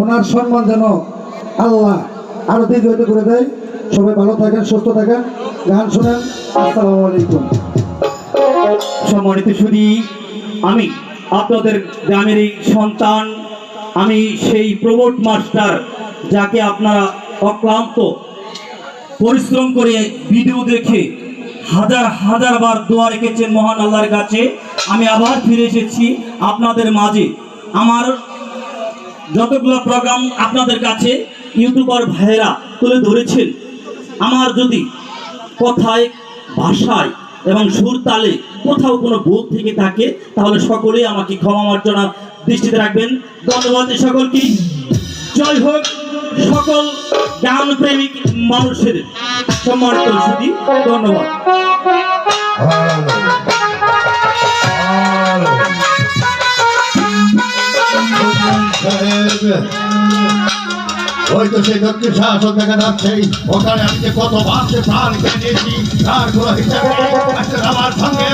ওনার সম্মান যেন আল্লাহ আরো দীর্ঘায়িত করে দেয়। সবাই ভালো থাকেন, সুস্থ থাকেন, গান শোনেন। আসসালামু আলাইকুম। সম্মানিত সুধী, আমি আপনাদের গ্রামের এই সন্তান, আমি সেই প্রবোট মাস্টার যাকে আপনারা অক্লান্ত পরিশ্রম করে ভিডিও দেখে হাজার হাজার বার দোয়া রেখেছেন মহান আল্লাহর কাছে। আমি আবার ফিরে এসেছি আপনাদের মাঝে। আমার যতগুলো প্রোগ্রাম আপনাদের কাছে ইউটিউবার ভাইয়েরা তুলে ধরেছেন, আমার যদি কথায়, ভাষায় এবং সুর তালে কোথাও কোনো ভুল থেকে থাকে তাহলে সকলেই আমাকে ক্ষমা মার্জনা দৃষ্টিতে রাখবেন। ধন্যবাদ সকলকে। জয় হোক সকল গান প্রেমিক মানুষের। সম্মানিত সুধী, ধন্যবাদ। ওই তো সেই দক্ষিণ শাসক দেখা যাচ্ছে, ওখানে আমি যে কত বাসে প্রাণ খেয়েছি তার কোনো হিসাবে আমার সঙ্গে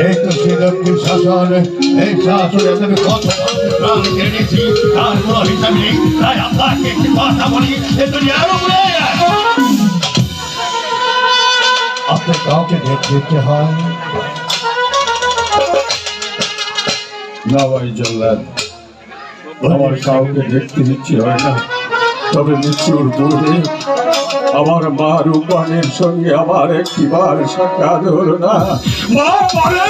এই তো সেই দক্ষিণ শাসন, এই শাসনে আমি কত প্রাণ কেড়েছি তার কোনো হিসাব নেই। তাই আপনাকে একটি কথা বলি, এ দুনিয়ার উপরে আপনার কাউকে দেখতে হয় না ভাই জল্লাদ, আমার কাউকে দেখতে ইচ্ছে হয় না। তবে মৃত্যুর পূর্বে আমার মা রূপানের সঙ্গে আমার একটিবার সাক্ষাৎ হলো না। মা বলে